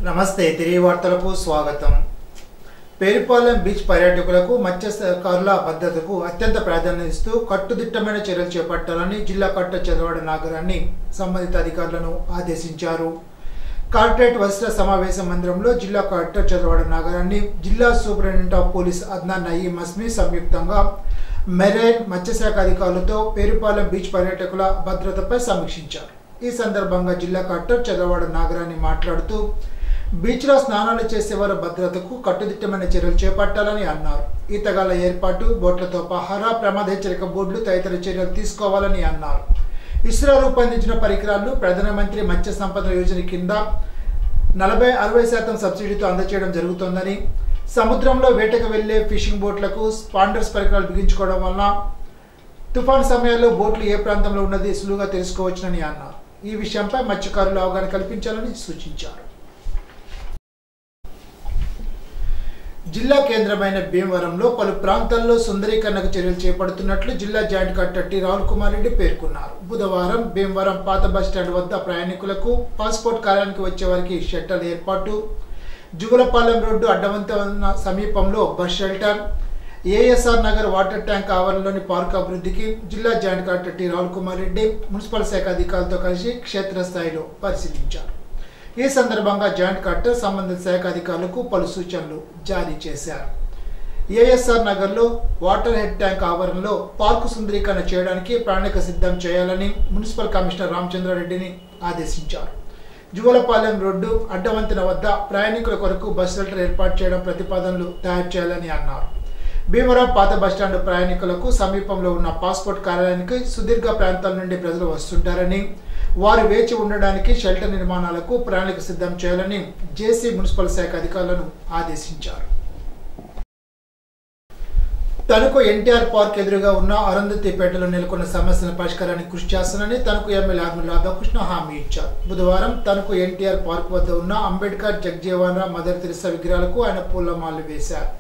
నమస్తే తిరిగి వార్తలకు స్వాగతం. పేరుపాలెం బీచ్ పర్యాటకులకు మత్స్యకారుల భద్రతకు అత్యంత ప్రాధాన్యత ఇస్తూ కట్టుదిట్టమైన చర్యలు చేపట్టాలని జిల్లా కలెక్టర్ చంద్రవాడ నాగరాన్ని సంబంధిత అధికారులను ఆదేశించారు. కార్పొరేట్ వసతి సమావేశ మందిరంలో జిల్లా కలెక్టర్ చంద్రవాడ నాగరాన్ని జిల్లా superintendent of police Adnan Nayeem Asmi సంయుక్తంగా మెరైన్ మత్స్యశాఖ అధికారులతో పేరుపాలెం బీచ్ పర్యాటకుల భద్రతపై సమీక్షించారు. ఈ సందర్భంగా జిల్లా కలెక్టర్ చంద్రవాడ నాగరాన్ని మాట్లాడుతూ బీచ్లో స్నానాలు చేసేవారి భద్రతకు కట్టుదిట్టమైన చర్యలు చేపట్టాలని అన్నారు. ఈతగాళ్ల ఏర్పాటు, బోట్లతో పహారా, ప్రమాద హెచ్చరిక బోర్డులు తదితర చర్యలు తీసుకోవాలని అన్నారు. ఇస్రో రూపొందించిన పరికరాలను ప్రధానమంత్రి మత్స్య సంపద యోజన కింద 40-60% సబ్సిడీతో అందజేయడం జరుగుతోందని, సముద్రంలో వేటకు వెళ్లే ఫిషింగ్ బోట్లకు స్పాండర్స్ పరికరాలు బిగించుకోవడం వలన తుఫాను సమయాల్లో బోట్లు ఏ ప్రాంతంలో ఉన్నది సులువుగా తెలుసుకోవచ్చునని అన్నారు. ఈ విషయంపై మత్స్యకారులు అవగాహన కల్పించాలని సూచించారు. జిల్లా కేంద్రమైన భీమవరంలో పలు ప్రాంతాల్లో సుందరీకరణకు చర్యలు చేపడుతున్నట్లు జిల్లా joint collector T Rahul Kumar Reddy పేర్కొన్నారు. బుధవారం భీమవరం పాత బస్టాండ్ వద్ద ప్రయాణికులకు పాస్పోర్ట్ కార్యాలయానికి వచ్చే వారికి షెల్టర్ ఏర్పాటు, జుగులపాలెం రోడ్డు అడ్డవంత సమీపంలో bus shelter, ASR Nagar water tank ఆవరణలోని పార్క్ అభివృద్ధికి జిల్లా joint collector T Rahul Kumar Reddy municipal శాఖ అధికారులతో కలిసి క్షేత్రస్థాయిలో పరిశీలించారు. ఈ సందర్భంగా జాయింట్ కలెక్టర్ సంబంధిత శాఖ అధికారులకు పలు సూచనలు జారీ చేశారు. ఏఎస్ఆర్ నగర్లో వాటర్ హెడ్ ట్యాంక్ ఆవరణలో పార్కు సుందరీకరణ చేయడానికి ప్రణాళిక సిద్ధం చేయాలని మున్సిపల్ కమిషనర్ రామచంద్రారెడ్డిని ఆదేశించారు. జువలపాలెం రోడ్డు అడ్డవంతెన వద్ద ప్రయాణికుల కొరకు బస్ షెల్టర్ ఏర్పాటు చేయడం ప్రతిపాదనలు తయారు చేయాలని అన్నారు. భీమవరం పాత బస్టాండ్ ప్రయాణికులకు సమీపంలో ఉన్న పాస్పోర్ట్ కార్యాలయానికి సుదీర్ఘ ప్రాంతాల నుండి ప్రజలు వస్తుంటారని, వారు వేచి ఉండడానికి షెల్టర్ నిర్మాణాలకు ప్రణాళిక సిద్ధం చేయాలని జేసీ మున్సిపల్ శాఖ అధికారులను ఆదేశించారు. తనకు ఎన్టీఆర్ పార్క్ ఎదురుగా ఉన్న అరుంధతిపేటలో నెలకొన్న సమస్యల పరిష్కారానికి కృషి చేస్తానని తనకు ఎమ్మెల్యే ఆర్మూర్ రాధాకృష్ణ హామీ ఇచ్చారు. బుధవారం తనకు ఎన్టీఆర్ పార్క్ వద్ద ఉన్న అంబేద్కర్, జగ్జీవన్ రామ్, మదర్ తెరిసా విగ్రహాలకు ఆయన పూలమాలలు వేశారు.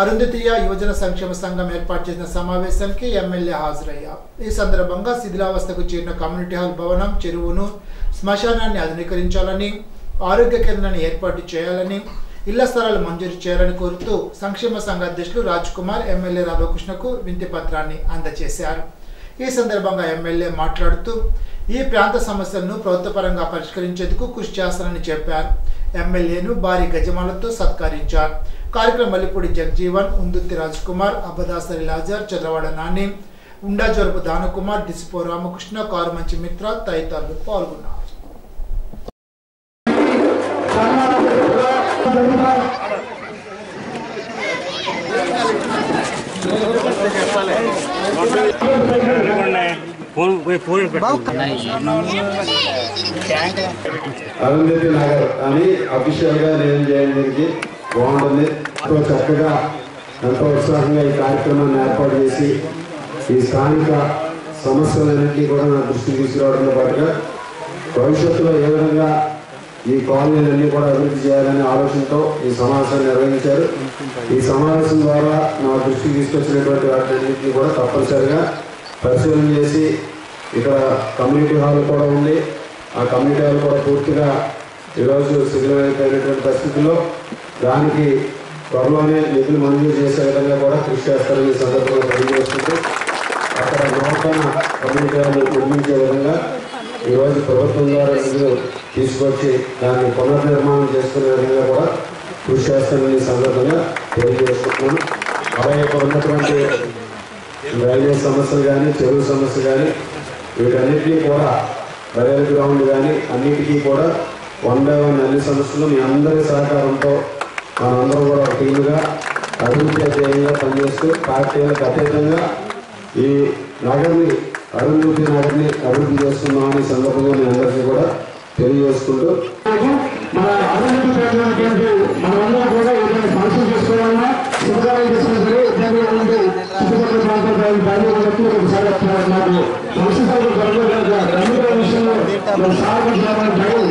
అరుంధతీయ యువజన సంక్షేమ సంఘం ఏర్పాటు చేసిన సమావేశానికి ఎమ్మెల్యే హాజరయ్యారు. ఈ సందర్భంగా శిథిలావస్థకు చేరిన కమ్యూనిటీ హాల్ భవనం, చెరువును, శ్మశానాన్ని ఆధునీకరించాలని, ఆరోగ్య కేంద్రాన్ని ఏర్పాటు చేయాలని, ఇళ్ల స్థలాలు మంజూరు చేయాలని కోరుతూ సంక్షేమ సంఘ అధ్యక్షులు రాజ్ కుమార్ ఎమ్మెల్యే రాధాకృష్ణకు వినతి పత్రాన్ని అందజేశారు. ఈ సందర్భంగా ఎమ్మెల్యే మాట్లాడుతూ ఈ ప్రాంత సమస్యలను ప్రభుత్వపరంగా పరిష్కరించేందుకు కృషి చేస్తానని చెప్పారు. ఎమ్మెల్యేను భారీ గజమాలతో సత్కరించారు. కార్యక్రమం మల్లిపూడి జగ్జీవన్, ఉందుర్తి రాజ్ కుమార్, అబ్బదాసరి లాజర్, చంద్రవాడ నాని, ఉండాజోరపు దానకుమార్, డిసిపో రామకృష్ణ, కారుమంచి మిత్ర తదితరులు పాల్గొన్నారు. అరుంధతి నగర్ అని అఫీషియల్ గా నేను చేయడానికి బాగుంటుంది. చక్కగా ఎంతో ఉత్సాహంగా ఈ కార్యక్రమాన్ని ఏర్పాటు చేసి ఈ స్థానిక సమస్యలన్నింటినీ కూడా నా దృష్టికి తీసుకురావడంతో పాటుగా భవిష్యత్తులో ఏ విధంగా ఈ కాలనీలన్నీ కూడా అభివృద్ధి చేయాలనే ఆలోచనతో ఈ సమావేశాన్ని నిర్వహించారు. ఈ సమావేశం ద్వారా నా దృష్టికి తీసుకొచ్చినటువంటి వాటిని కూడా తప్పనిసరిగా పరిశీలన చేసి ఇక్కడ కమ్యూనిటీ హాల్ కూడా ఉంది. ఆ కమ్యూనిటీ హాల్ కూడా పూర్తిగా ఈరోజు శిథిలమైపోయినటువంటి పరిస్థితుల్లో దానికి త్వరలోనే నిధులు మంజూరు చేసే విధంగా కూడా కృషి చేస్తారని ఈ సందర్భంగా తెలియజేస్తుంటూ అక్కడ నూతన కమ్యూనిటీ హాల్ నిర్మించే విధంగా ఈరోజు ప్రభుత్వం ద్వారా నిధులు తీసుకొచ్చి దాన్ని పునర్నిర్మాణం చేసుకునే విధంగా కూడా కృషి చేస్తారని ఈ సందర్భంగా తెలియజేస్తున్నాను. అలాగే ఇక్కడ ఉన్నటువంటి రైల్వే సమస్యలు కానీ, చెరువు సమస్య కానీ వీటన్నిటినీ కూడా బయలు గ్రౌండ్ కానీ అన్నిటికీ కూడా 1 by 1 అన్ని సమస్యలు మీ అందరి సహకారంతో మనందరం కూడా ఒక టీముగా అభివృద్ధి ధ్యేయంగా పనిచేస్తూ పార్టీలకు అతీతంగా ఈ నగర్ని, అరుంధతి నగర్ని అభివృద్ధి చేస్తున్నామని సందర్భంగా మీ అందరికీ కూడా తెలియజేసుకుంటూ మన అభివృద్ధి చేసినటువంటి మనమందరం కూడా ఏదైనా ఫంక్షన్ చేసుకోవాలన్నా, శుభకార్యం చేసుకున్నా సరే ఇబ్బంది చుట్టుపక్కల ప్రాంతాలు బయలుదేరి ఒకసారి నాకు సంస్థలు కమిటీ విషయంలో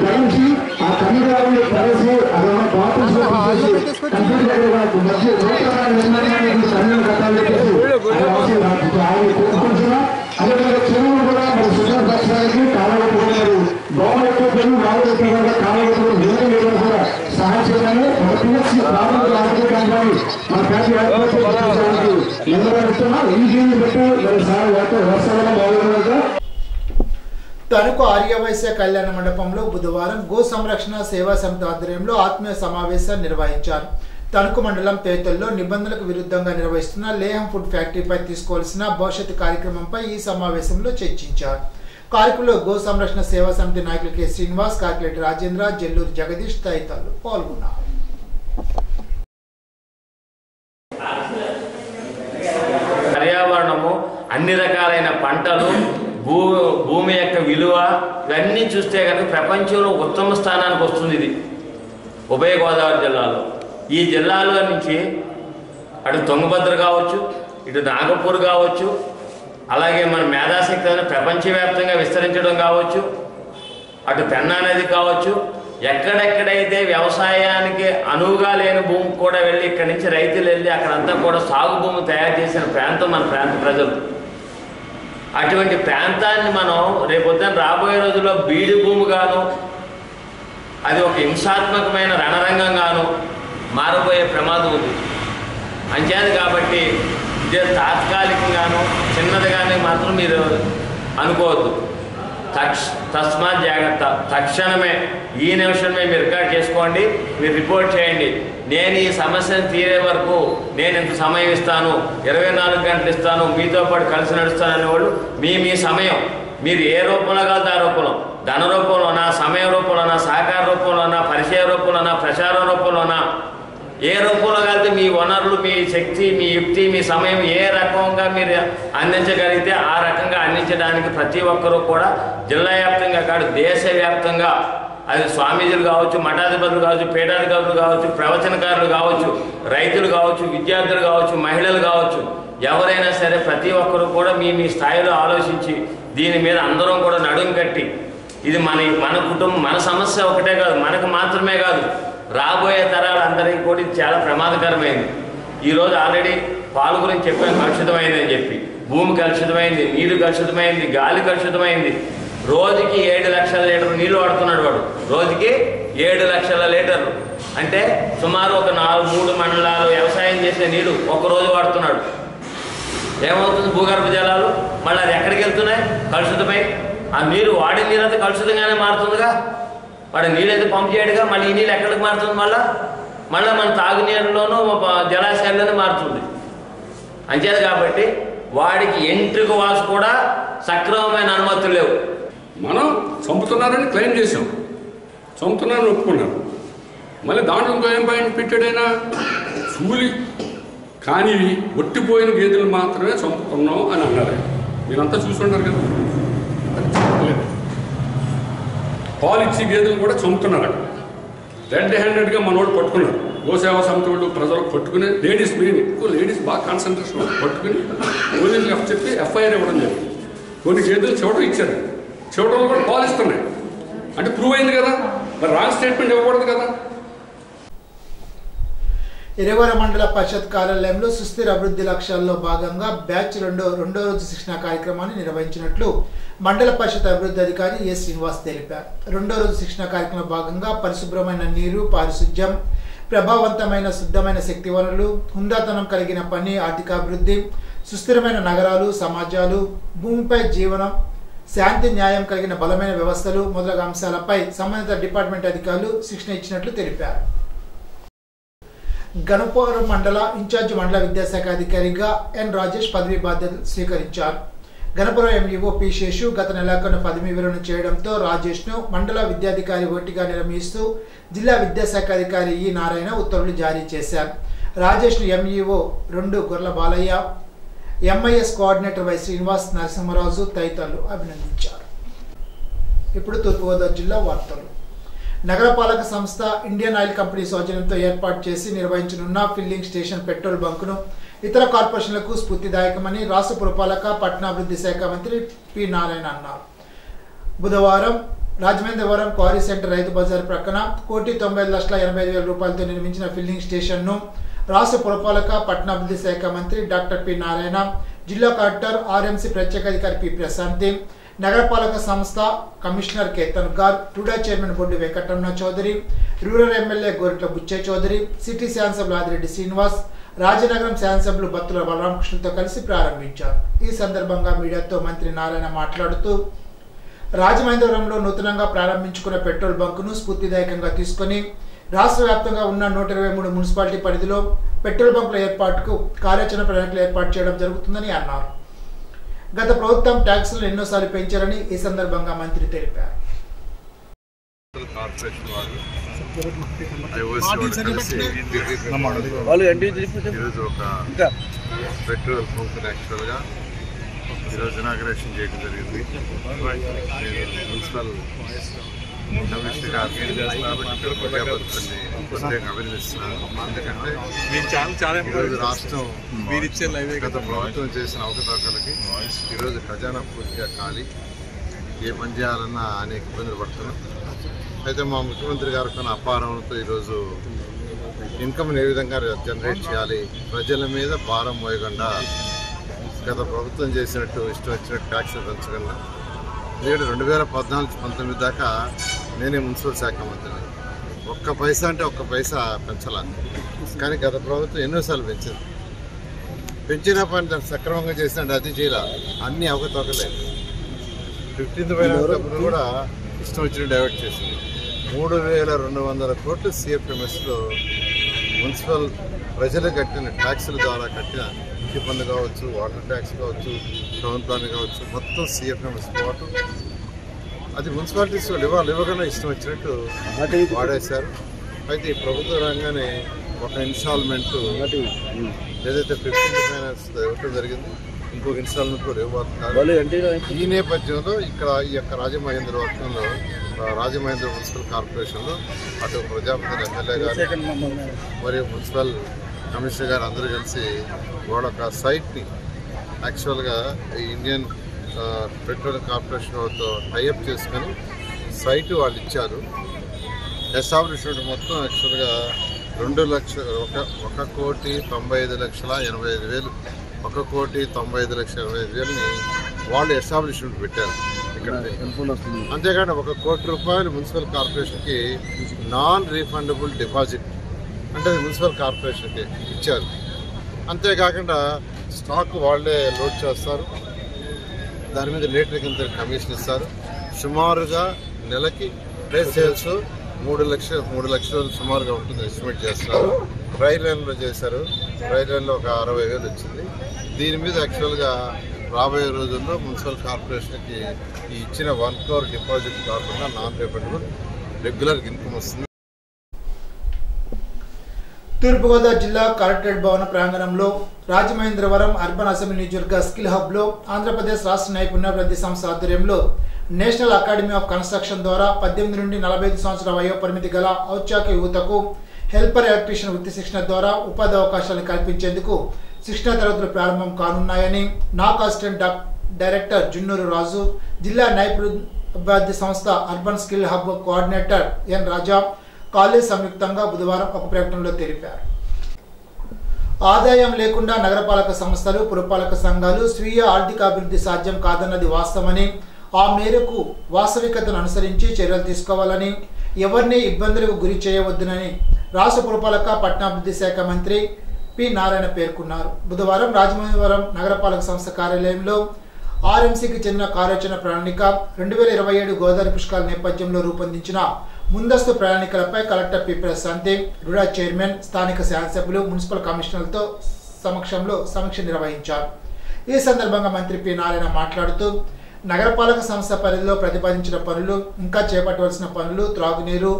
గ్రహించి ఆ కమిటీ కలిసి అదొక బాత్రూమ్స్ లో కంప్లీట్ మధ్య నిర్మాణాన్ని సరైన కట్టాలని చెప్పేసి ఆయన కోరుకుంటున్నా. అదేవిధంగా చెరువులు కూడా మన సుఖం కాలంలో గవర్నమెంట్ కాలంలో కాలంలో పిఎస్సి ప్రాథమిక ఆరోగ్య కేంద్రాన్ని మన పార్టీ ఏర్పాటు చేయడానికి నిర్ణయిస్తున్నాం. ఈ జీవనం పెట్టి సార్ వర్షాల బాగుండగా తణుకు ఆర్యవైశ్య కళ్యాణ మండపంలో బుధవారం గో సంరక్షణ సేవా సమితి ఆధ్వర్యంలో ఆత్మీయ సమావేశం నిర్వహించారు. తణుకు మండలం తేతల్లో నిబంధనలకు విరుద్ధంగా నిర్వహిస్తున్న లేహం ఫుడ్ ఫ్యాక్టరీపై తీసుకోవాల్సిన భవిష్యత్తు కార్యక్రమంపై ఈ సమావేశంలో చర్చించారు. కార్యక్రమంలో గో సంరక్షణ సేవా సమితి నాయకులు కె శ్రీనివాస్, కాకిరెడ్డి రాజేంద్ర, జల్లూరు జగదీష్ తదితరులు పాల్గొన్నారు. పర్యావరణము, అన్ని రకాలైన పంటలు, భూమి యొక్క విలువ ఇవన్నీ చూస్తే కనుక ప్రపంచంలో ఉత్తమ స్థానానికి వస్తుంది. ఇది ఉభయ గోదావరి జిల్లాలో. ఈ జిల్లాలో నుంచి అటు తుంగభద్ర కావచ్చు, ఇటు నాగపూర్ కావచ్చు, అలాగే మన మేధాశక్తి అనేది ప్రపంచవ్యాప్తంగా విస్తరించడం కావచ్చు, అటు పెన్నా నది కావచ్చు, ఎక్కడెక్కడైతే వ్యవసాయానికి అనువుగా లేని భూమి కూడా వెళ్ళి ఇక్కడి నుంచి రైతులు వెళ్ళి అక్కడంతా కూడా సాగు భూమి తయారు చేసిన ప్రాంతం మన ప్రాంత ప్రజలు. అటువంటి ప్రాంతాన్ని మనం రేపొద్దున రాబోయే రోజుల్లో బీడు భూమిగాను, అది ఒక హింసాత్మకమైన రణరంగంగాను మారబోయే ప్రమాదం ఉంది. అంచేది కాబట్టి ఇదే తాత్కాలికంగాను చిన్నదిగానే మాత్రం మీరు అనుకోవద్దు. తస్మాత్ జాగ్రత్త. తక్షణమే ఈ నిమిషమే మీరు రికార్డ్ చేసుకోండి, మీరు రిపోర్ట్ చేయండి. నేను ఈ సమస్యను తీరే వరకు నేను ఇంత సమయం ఇస్తాను, 24 గంటలు ఇస్తాను, మీతో పాటు కలిసి నడుస్తాను అనేవాళ్ళు మీ సమయం మీరు ఏ రూపంలో కాదు ఆ రూపంలో, ధన రూపంలోనా, సమయ రూపంలోనా, సహకార రూపంలోనా, పరిచయ రూపంలోనా, ప్రచారం రూపంలోనా, ఏ రూపంలో కలిగితే మీ వనరులు, మీ శక్తి, మీ యుక్తి, మీ సమయం ఏ రకంగా మీరు అందించగలిగితే ఆ రకంగా అందించడానికి ప్రతి ఒక్కరూ కూడా జిల్లా వ్యాప్తంగా కాదు దేశవ్యాప్తంగా, అది స్వామీజీలు కావచ్చు, మఠాధిపతులు కావచ్చు, పీఠాధిపతులు కావచ్చు, ప్రవచనకారులు కావచ్చు, రైతులు కావచ్చు, విద్యార్థులు కావచ్చు, మహిళలు కావచ్చు, ఎవరైనా సరే ప్రతి ఒక్కరు కూడా మీ స్థాయిలో ఆలోచించి దీని మీద అందరం కూడా నడుం కట్టి, ఇది మన కుటుంబం, మన సమస్య ఒకటే కాదు, మనకు మాత్రమే కాదు, రాబోయే తరాలందరికీ కూడా ఇది చాలా ప్రమాదకరమైంది. ఈరోజు ఆల్రెడీ పాలు గురించి చెప్పాను, కలుషితమైంది అని చెప్పి. భూమి కలుషితమైంది, నీరు కలుషితమైంది, గాలి కలుషితమైంది. రోజుకి 7 లక్షల లీటర్లు నీళ్లు వాడుతున్నాడు వాడు. రోజుకి 7 లక్షల లీటర్లు అంటే సుమారు ఒక 3 మండలాలు వ్యవసాయం చేసే నీరు ఒక్కరోజు వాడుతున్నాడు. ఏమవుతుంది? భూగర్భ జలాలు మళ్ళీ అది ఎక్కడికి వెళ్తున్నాయి? కలుషితమై ఆ నీరు, వాడిన నీరు అంతా కలుషితంగానే మారుతుందిగా. వాడు నీళ్ళైతే పంప్ చేయడుగా, మళ్ళీ ఈ నీళ్ళు ఎక్కడికి మారుతుంది? మళ్ళీ మన తాగునీరులోనూ జలాశయాల్లోనే మారుతుంది. అంచేది కాబట్టి వాడికి ఎంట్రుక వాసు కూడా సక్రమమైన అనుమతులు లేవు. మనం చంపుతున్నారని క్లెయిమ్ చేసాం, చంపుతున్నారని ఒప్పుకున్నారు. మళ్ళీ దాంట్లో ఇంకో ఏం పాయింట్ పెట్టాడైనా, చూలి కానీ ఒట్టిపోయిన గేదెలు మాత్రమే చంపుతున్నాం అని అన్నారు. మీరంతా చూసుకుంటారు కదా, అది చెప్పలేదు. పాలు ఇచ్చి గేదెలు కూడా చంపుతున్నారట. రెడ్ హ్యాండెడ్గా మనోడు పట్టుకున్నారు. గోసేవా సమితి వాళ్ళు ప్రజలకు పట్టుకుని, లేడీస్ మెయిన్, ఎక్కువ లేడీస్ బాగా కాన్సన్ట్రేషన్ పట్టుకుని పోలీసులకు చెప్పి ఎఫ్ఐఆర్ ఇవ్వడం జరిగింది. కొన్ని గేదెలు చివట ఇచ్చారు, చివటలో కూడా పాలు ఇస్తున్నాయి అంటే ప్రూవ్ అయింది కదా, మరి రాంగ్ స్టేట్మెంట్ ఇవ్వకూడదు కదా. ఇరవర మండల పరిషత్ కార్యాలయంలో సుస్థిర అభివృద్ధి లక్ష్యాల్లో భాగంగా బ్యాచ్ రెండో రోజు శిక్షణ కార్యక్రమాన్ని నిర్వహించినట్లు మండల పరిషత్ అభివృద్ధి అధికారి ఎస్ శ్రీనివాస్ తెలిపారు. రెండో రోజు శిక్షణ కార్యక్రమంలో భాగంగా పరిశుభ్రమైన నీరు, పారిశుధ్యం, ప్రభావవంతమైన శుద్ధమైన శక్తి వనరులు, హుందాతనం కలిగిన పని, ఆర్థికాభివృద్ధి, సుస్థిరమైన నగరాలు, సమాజాలు, భూమిపై జీవనం, శాంతి, న్యాయం కలిగిన బలమైన వ్యవస్థలు మొదలగు అంశాలపై సంబంధిత డిపార్ట్మెంట్ అధికారులు శిక్షణ ఇచ్చినట్లు తెలిపారు. గణపురం మండల ఇన్ఛార్జ్ మండల విద్యాశాఖ అధికారిగా ఎన్ రాజేష్ పదవి బాధ్యతలు స్వీకరించారు. గణపురం ఎంఈఓ పి శేషు గత నెలాఖరున పదవి విరమణ చేయడంతో రాజేష్ను మండల విద్యాధికారి 1గా నియమిస్తూ జిల్లా విద్యాశాఖ అధికారి ఈ నారాయణ ఉత్తర్వులు జారీ చేశారు. రాజేష్ను MEO 2 Gorla Balayya, MIS coordinator Y Srinivas, Narasimharaju తదితరులు అభినందించారు. ఇప్పుడు తూర్పుగోదావరి జిల్లా వార్తలు. నగరపాలక సంస్థ ఇండియన్ ఆయిల్ కంపెనీ సౌజన్యంతో ఏర్పాటు చేసి నిర్వహించనున్న ఫిల్లింగ్ స్టేషన్ పెట్రోల్ బంకును ఇతర కార్పొరేషన్లకు స్ఫూర్తిదాయకమని రాష్ట్ర పురపాలక పట్టణాభివృద్ధి శాఖ మంత్రి పి నారాయణ అన్నారు. బుధవారం రాజమహేంద్రవరం క్వారీ సెంటర్ రైతు బజార్ ప్రక్కన 1,95,85,000 రూపాయలతో నిర్మించిన ఫిల్లింగ్ స్టేషన్ను రాష్ట్ర పురపాలక పట్టణాభివృద్ధి శాఖ మంత్రి డాక్టర్ పి నారాయణ, జిల్లా కలెక్టర్, ఆర్ఎంసీ ప్రత్యేక అధికారి పి ప్రశాంతి, నగరపాలక సంస్థ commissioner Ketan Garg, TUDA chairman Boddu Venkataramana Chowdary, rural MLA Gorantla Buchaiah Chowdary, city శాసనసభ్యులు ఆదిరెడ్డి శ్రీనివాస్, రాజనగరం శాసనసభ్యులు బత్తుల బలరామకృష్ణతో కలిసి ప్రారంభించారు. ఈ సందర్భంగా మీడియాతో మంత్రి నారాయణ మాట్లాడుతూ రాజమహేంద్రవరంలో నూతనంగా ప్రారంభించుకున్న పెట్రోల్ బంకును స్ఫూర్తిదాయకంగా తీసుకుని రాష్ట్ర వ్యాప్తంగా ఉన్న 123 మున్సిపాలిటీ పరిధిలో పెట్రోల్ బంకుల ఏర్పాటుకు కార్యాచరణ ప్రణాళికలు ఏర్పాటు చేయడం జరుగుతుందని అన్నారు. గత ప్రభుత్వం ట్యాక్సులను ఎన్నోసార్లు పెంచారని ఈ సందర్భంగా మంత్రి తెలిపారు. పెట్రోల్ బంక్ యాక్చువల్గా ఈరోజు ఇనాగరేషన్ చేయడం జరిగింది. మున్సిపల్ కమిషనర్ గారిని ప్రత్యేకంగా అభినందిస్తున్నాను. ఎందుకంటే ఈరోజు రాష్ట్రం గత ప్రభుత్వం చేసిన అవకతవకలకి ఈరోజు ఖజానా పూర్తిగా ఖాళీ, ఏ పని చేయాలన్నా అనేక ఇబ్బందులు పడుతున్నాం. అయితే మా ముఖ్యమంత్రి గారు కొన్ని అపారంతో ఈరోజు ఇన్కమ్ని ఏ విధంగా జనరేట్ చేయాలి, ప్రజల మీద భారం మోయకుండా గత ప్రభుత్వం చేసినట్టు ఇష్టం వచ్చినట్టు ట్యాక్స్లు పెంచకుండా. ఎందుకంటే 2014-19 దాకా నేనే మున్సిపల్ శాఖ మంత్రిని. ఒక్క పైసా అంటే ఒక్క పైసా పెంచాల. కానీ గత ప్రభుత్వం ఎన్నోసార్లు పెంచింది. పెంచిన పని దాన్ని సక్రమంగా చేసినట్టు అది చేయాల, అన్నీ అవకతవకలే. 15th పైన కూడా ఇష్టం వచ్చినట్టు డైవర్ట్ చేసింది. 3,200 కోట్లు సిఎఫ్ఎంఎస్లో మున్సిపల్ ప్రజలు కట్టిన ట్యాక్సుల ద్వారా కట్టిన ఇంటి పన్ను కావచ్చు, వాటర్ ట్యాక్స్ కావచ్చు, టౌన్ ప్లాన్ కావచ్చు, మొత్తం సిఎఫ్ఎంఎస్ పాటు అది మున్సిపాలిటీస్ ఇవ్వకుండా ఇష్టం వచ్చినట్టు వాడేశారు. అయితే ఈ ప్రభుత్వ రంగానే ఒక ఇన్స్టాల్మెంట్ ఏదైతే 15th ఫైనాన్స్ ఇవ్వటం జరిగింది, ఇంకొక ఇన్స్టాల్మెంట్ కూడా ఇవ్వబోతున్నారు. ఈ నేపథ్యంలో ఇక్కడ ఈ యొక్క రాజమహేంద్రవరంలో రాజమహేంద్ర మున్సిపల్ కార్పొరేషన్లో అటు ప్రజాప్రతినిధులు ఎమ్మెల్యే గారు మరియు మున్సిపల్ కమిషనర్ గారు అందరూ కలిసి వాళ్ళొక సైట్ని యాక్చువల్గా ఇండియన్ పెట్రోల్ కార్పొరేషన్ వాళ్ళతో టైఅప్ చేసుకొని సైట్ వాళ్ళు ఇచ్చారు. ఎస్టాబ్లిష్మెంట్ మొత్తం యాక్చువల్గా 1,95,85,85,000 1,95,85,85,000ని వాళ్ళు ఎస్టాబ్లిష్మెంట్ పెట్టారు ఇక్కడ. అంతేకాని ₹1 కోటి మున్సిపల్ కార్పొరేషన్కి నాన్ రీఫండబుల్ డిపాజిట్ అంటే మున్సిపల్ కార్పొరేషన్కి ఇచ్చారు. అంతేకాకుండా స్టాక్ వాళ్ళే లోడ్ చేస్తారు, దాని మీద లీటర్ కింద కమిషన్ ఇస్తారు. సుమారుగా నెలకి ట్రేడ్ సేల్స్ 3 లక్షలు సుమారుగా ఉంటుంది ఎస్టిమేట్ చేస్తున్నారు. డ్రై లైన్లో చేశారు, డ్రై లైన్లో ఒక 60,000 వచ్చింది. దీని మీద యాక్చువల్గా రాబోయే రోజుల్లో మున్సిపల్ కార్పొరేషన్కి ఈ ఇచ్చిన 1 crore డిపాజిట్ కాకుండా నాన్ రీఫండబుల్ రెగ్యులర్ ఇన్కమ్ వస్తుంది. తూర్పుగోదావరి జిల్లా కలెక్టరేట్ భవన ప్రాంగణంలో రాజమహేంద్రవరం అర్బన్ అసెంబ్లీ నియోజకవర్గ స్కిల్ హబ్లో ఆంధ్రప్రదేశ్ రాష్ట్ర నైపుణ్యాభివృద్ధి సంస్థ ఆధ్వర్యంలో నేషనల్ అకాడమీ ఆఫ్ కన్స్ట్రక్షన్ ద్వారా 18 నుండి 45 సంవత్సరాల వయోపరిమితి గల ఔత్సాహిక యువతకు హెల్పర్ ఎలక్ట్రీషియన్ వృత్తి శిక్షణ ద్వారా ఉపాధి అవకాశాలను కల్పించేందుకు శిక్షణ తరగతులు ప్రారంభం కానున్నాయని నాక్ అసిస్టెంట్ డైరెక్టర్ జున్నూరు రాజు, జిల్లా నైపుణ్యాభివృద్ధి సంస్థ urban skill hub coordinator N Raja college సంయుక్తంగా బుధవారం ఒక ప్రకటనలో తెలిపారు. ఆదాయం లేకుండా నగరపాలక సంస్థలు, పురపాలక సంఘాలు స్వీయ ఆర్థికాభివృద్ధి సాధ్యం కాదన్నది వాస్తవమని, ఆ మేరకు వాస్తవికతను అనుసరించి చర్యలు తీసుకోవాలని, ఎవరిని ఇబ్బందులకు గురి చేయవద్దునని రాష్ట్ర పురపాలక పట్టణాభివృద్ధి శాఖ మంత్రి పి నారాయణ పేర్కొన్నారు. బుధవారం రాజమహేంద్రవరం నగరపాలక సంస్థ కార్యాలయంలో ఆర్ఎంసీకి చెందిన కార్యాచరణ ప్రణాళిక 2027 గోదావరి పుష్కరాల నేపథ్యంలో రూపొందించిన ముందస్తు ప్రణాళికలపై collector P Prashanthi, RUDA chairman, స్థానిక శాసనసభ్యులు, మున్సిపల్ కమిషనర్లతో సమక్షంలో సమీక్ష నిర్వహించారు. ఈ సందర్భంగా మంత్రి పి నారాయణ మాట్లాడుతూ నగరపాలక సంస్థ పరిధిలో ప్రతిపాదించిన పనులు, ఇంకా చేపట్టవలసిన పనులు, త్రాగునీరు,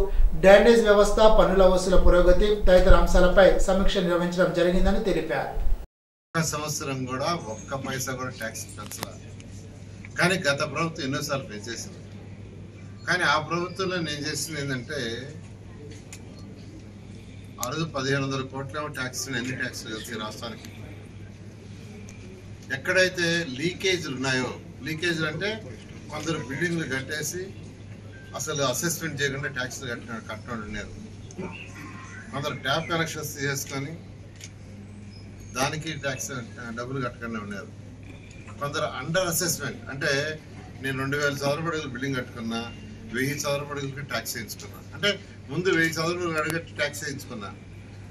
డ్రైనేజ్ వ్యవస్థ, పన్నుల వసూల పురోగతి తదితర అంశాలపై సమీక్ష నిర్వహించడం జరిగిందని తెలిపారు. సంవత్సరం కూడా ఒక్క పైసా కూడా ట్యాక్స్ పెంచలేదు. కానీ గత ప్రభుత్వం ఎన్నోసార్లు పెంచేసింది. కానీ ఆ ప్రభుత్వంలో నేను చేసింది ఏంటంటే ఆ రోజు 1,500 కోట్ల ట్యాక్స్, ఎన్ని ట్యాక్స్లు కలిసి రాష్ట్రానికి ఎక్కడైతే లీకేజీలు ఉన్నాయో, లీకేజీలు అంటే కొందరు బిల్డింగ్లు కట్టేసి అసలు అసెస్మెంట్ చేయకుండా ట్యాక్స్లు కట్టడం ఉన్నారు. కొందరు ట్యాప్ కనెక్షన్స్ చేసుకొని దానికి ట్యాక్స్ డబ్బులు కట్టకుండా ఉన్నారు. కొందరు అండర్ అసెస్మెంట్ అంటే నేను 2000 చదరపు అడుగులు బిల్డింగ్ కట్టుకున్నా, 1000 చదరపు అడుగులకి ట్యాక్స్ వేయించుకున్నా. అంటే ముందు 1000 చదరపు అడుగు ట్యాక్స్ వేయించుకున్నా,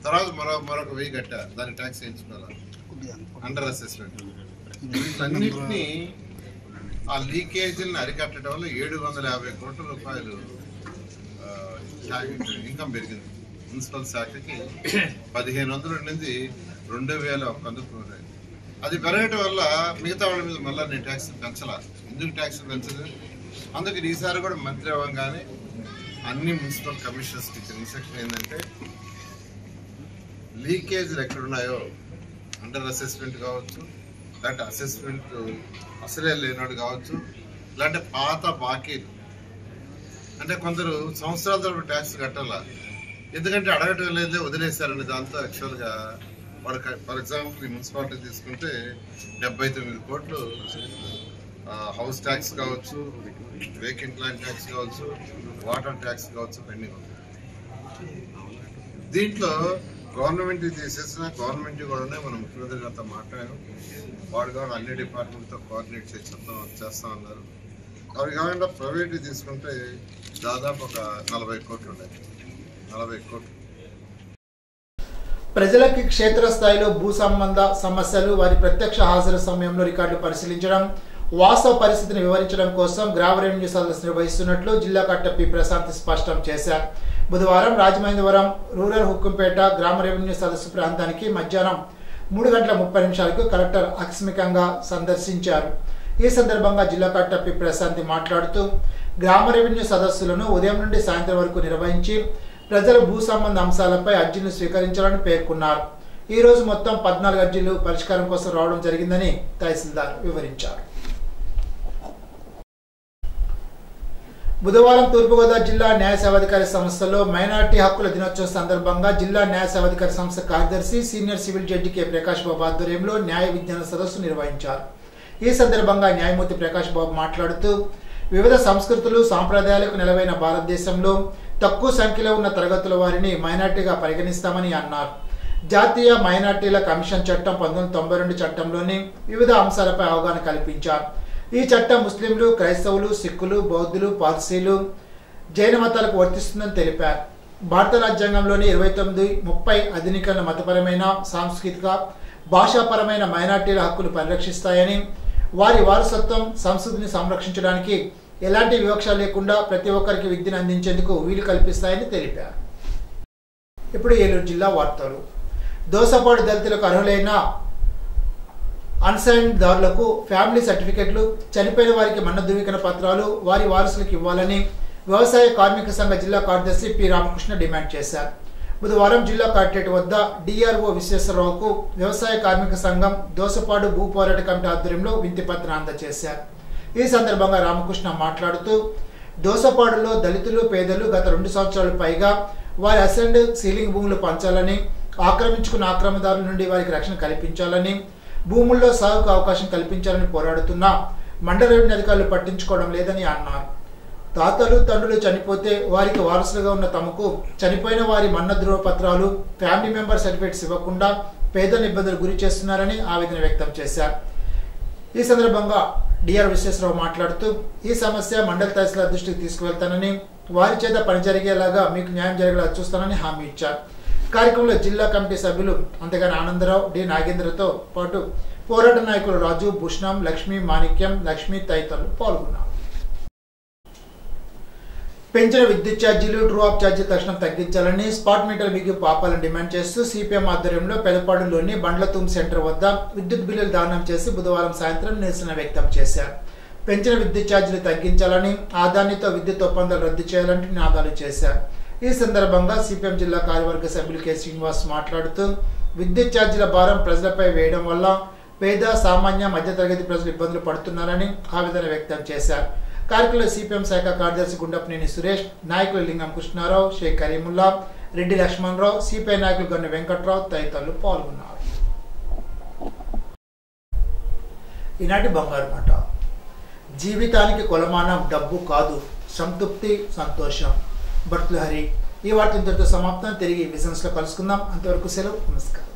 తర్వాత మరొక 1000 కట్టా, దానికి ట్యాక్స్ వేయించుకోవాలా, అండర్ అసెస్మెంట్. వీటన్నిటినీ ఆ లీకేజీలను అరికట్టడం వల్ల 750 కోట్ల రూపాయలు ఇన్కమ్ పెరిగింది. మున్సిపల్ శాఖకి 1500 నుండి 2100. అది పెరగటం వల్ల మిగతా వాళ్ళ మీద మళ్ళీ నేను ట్యాక్స్ పెంచలా. ఎందుకు ట్యాక్స్ పెంచదు? అందుకని ఈసారి కూడా మంత్రి అవ్వగానే అన్ని మున్సిపల్ కమిషనర్స్కి ఇచ్చిన ఇన్స్ట్రక్షన్ ఏంటంటే, లీకేజీలు ఎక్కడున్నాయో అండర్ అసెస్మెంట్ కావచ్చు, లేదంటే అసెస్మెంట్ అసలే లేనాడు కావచ్చు, లేదంటే పాత బాకీలు, అంటే కొందరు సంవత్సరాల తరబడి ట్యాక్స్ కట్టాలా, ఎందుకంటే అడగటం లేదే వదిలేశారని దాంతో యాక్చువల్గా వాళ్ళకి. ఫర్ ఎగ్జాంపుల్ ఈ మున్సిపాలిటీ తీసుకుంటే 79 కోట్లు హౌస్ ట్యాక్స్ కావచ్చు, వేకెంట్ ల్యాండ్ ట్యాక్స్ కావచ్చు, వాటర్ ట్యాక్స్ కావచ్చు పెండింగ్ ఉంది. దీంట్లో గవర్నమెంట్ తీసేసిన గవర్నమెంట్ కూడా మనం ముఖ్యమంత్రి గారితో మాట్లాడాం. వాడు కూడా అన్ని డిపార్ట్మెంట్తో కోఆర్డినేట్ చేస్తా ఉన్నారు. అవి కాకుండా ప్రైవేట్ తీసుకుంటే దాదాపు ఒక 40 కోట్లు ఉన్నాయి. 40 కోట్లు. ప్రజలకి క్షేత్రస్థాయిలో భూ సంబంధ సమస్యలు, వారి ప్రత్యక్ష హాజరు సమయంలో రికార్డులు పరిశీలించడం, వాస్తవ పరిస్థితిని వివరించడం కోసం గ్రామ రెవెన్యూ సదస్సు నిర్వహిస్తున్నట్లు జిల్లా కలెక్టర్ పి ప్రశాంత్ స్పష్టం చేశారు. బుధవారం రాజమహేంద్రవరం రూరల్ హుక్కుంపేట గ్రామ రెవెన్యూ సదస్సు ప్రాంతానికి మధ్యాహ్నం 3:30 కలెక్టర్ ఆకస్మికంగా సందర్శించారు. ఈ సందర్భంగా జిల్లా కలెక్టర్ పి ప్రశాంత్ మాట్లాడుతూ, గ్రామ రెవెన్యూ సదస్సులను ఉదయం నుండి సాయంత్రం వరకు నిర్వహించి ప్రజల భూ సంబంధ అంశాలపై అర్జీలు స్వీకరించాలని పేర్కొన్నారు. ఈ రోజు మొత్తం 14 అర్జీలు పరిష్కారం కోసం రావడం జరిగిందని తహసీల్దార్ వివరించారు. బుధవారం తూర్పుగోదావరి జిల్లా న్యాయ సేవాధికారి సంస్థలో మైనార్టీ హక్కుల దినోత్సవం సందర్భంగా జిల్లా న్యాయ సేవాధికారి సంస్థ కార్యదర్శి senior civil judge K Prakash Babu ఆధ్వర్యంలో న్యాయ విజ్ఞాన సదస్సు నిర్వహించారు. ఈ సందర్భంగా న్యాయమూర్తి ప్రకాష్ బాబు మాట్లాడుతూ, వివిధ సంస్కృతులు సాంప్రదాయాలకు నెలవైన భారతదేశంలో తక్కువ సంఖ్యలో ఉన్న తరగతుల వారిని మైనార్టీగా పరిగణిస్తామని అన్నారు. జాతీయ మైనార్టీల కమిషన్ చట్టం 1992 చట్టంలోని వివిధ అంశాలపై అవగాహన కల్పించారు. ఈ చట్టం ముస్లింలు, క్రైస్తవులు, సిక్కులు, బౌద్ధులు, పార్సీలు, జైన మతాలకు వర్తిస్తుందని తెలిపారు. భారత రాజ్యాంగంలోని 29, 30 అధినికరణ మతపరమైన, సాంస్కృతిక, భాషాపరమైన మైనార్టీల హక్కులు పరిరక్షిస్తాయని, వారి వారసత్వం, సంస్కృతిని సంరక్షించడానికి ఎలాంటి వివక్ష లేకుండా ప్రతి ఒక్కరికి విద్యను అందించేందుకు వీలు కల్పిస్తాయని తెలిపారు. ఇప్పుడు ఏలూరు జిల్లా వార్తలు. దోసపాడు దళితులకు అర్హులైన అన్సైన్డ్ దారులకు ఫ్యామిలీ సర్టిఫికెట్లు, చనిపోయిన వారికి మన్న ధృవీకరణ పత్రాలు వారి వారసులకు ఇవ్వాలని వ్యవసాయ కార్మిక సంఘ జిల్లా కార్యదర్శి పి రామకృష్ణ డిమాండ్ చేశారు. బుధవారం జిల్లా కలెక్టరేట్ వద్ద డిఆర్ఓ విశ్వేశ్వరరావుకు వ్యవసాయ కార్మిక సంఘం దోసపాడు భూ పోరాట కమిటీ ఆధ్వర్యంలో వినతి పత్రం అందజేశారు. ఈ సందర్భంగా రామకృష్ణ మాట్లాడుతూ, దోసపాడులో దళితులు, పేదలు గత 2 సంవత్సరాల పైగా వారి అసెండ్ సీలింగ్ భూములు పంచాలని, ఆక్రమించుకున్న ఆక్రమణదారుల నుండి వారికి రక్షణ కల్పించాలని, భూముల్లో సాగుకు అవకాశం కల్పించాలని పోరాడుతున్నా మండల రెవెన్యూ అధికారులు పట్టించుకోవడం లేదని అన్నారు. తాతలు, తండ్రులు చనిపోతే వారికి వారసులుగా ఉన్న తమకు చనిపోయిన వారి మన్న ధృవపత్రాలు, ఫ్యామిలీ మెంబర్ సర్టిఫికేట్స్ ఇవ్వకుండా పేదలను ఇబ్బందులు గురి చేస్తున్నారని ఆవేదన వ్యక్తం చేశారు. ఈ సందర్భంగా డిఆర్ విశ్వేశ్వరరావు మాట్లాడుతూ, ఈ సమస్య మండల తహసీల్దార్ దృష్టికి తీసుకువెళ్తానని, వారి చేత పని జరిగేలాగా మీకు న్యాయం జరిగేలా చూస్తానని హామీ ఇచ్చారు. కార్యక్రమంలో జిల్లా కమిటీ సభ్యులు అంతగాని ఆనందరావు, డి నాగేంద్రతో పాటు పోరాట నాయకులు రాజు, భూషణం, లక్ష్మి, మాణిక్యం, లక్ష్మి తదితరులు పాల్గొన్నారు. పెంచిన విద్యుత్ ఛార్జీలు, ట్రూ ఆఫ్ ఛార్జీలు తక్షణం తగ్గించాలని, స్పాట్ మీటర్ బిగింపు ఆపాలని డిమాండ్ చేస్తూ సిపిఎం ఆధ్వర్యంలో పెదపాడులోని బండ్లతూమ్ సెంటర్ వద్ద విద్యుత్ బిల్లులు దానం చేసి బుధవారం సాయంత్రం నిరసన వ్యక్తం చేశారు. పెంచిన విద్యుత్ ఛార్జీలు తగ్గించాలని, ఆదానితో విద్యుత్ ఒప్పందాలు రద్దు చేయాలని నినాదాలు చేశారు. ఈ సందర్భంగా సిపిఎం జిల్లా కార్యవర్గ సభ్యులు కె శ్రీనివాస్ మాట్లాడుతూ, విద్యుత్ ఛార్జీల భారం ప్రజలపై వేయడం వల్ల పేద, సామాన్య, మధ్యతరగతి ప్రజలు ఇబ్బందులు పడుతున్నారని ఆవేదన వ్యక్తం చేశారు. కార్యక్రమంలో సిపిఎం శాఖ కార్యదర్శి గుండపనేని సురేష్, నాయకులు లింగం కృష్ణారావు, షేక్ కరీముల్లా, రెడ్డి లక్ష్మణరావు, సిపిఐ నాయకులు గన్న వెంకట్రావు తదితరులు పాల్గొన్నారు. ఈనాటి బంగారు మాట. జీవితానికి కొలమానం డబ్బు కాదు, సంతృప్తి, సంతోషం. భర్తృహరి. ఈ వార్త ఇంతటితో సమాప్తం. తిరిగి బిజినెస్ లో కలుసుకుందాం. అంతవరకు సెలవు. నమస్కారం.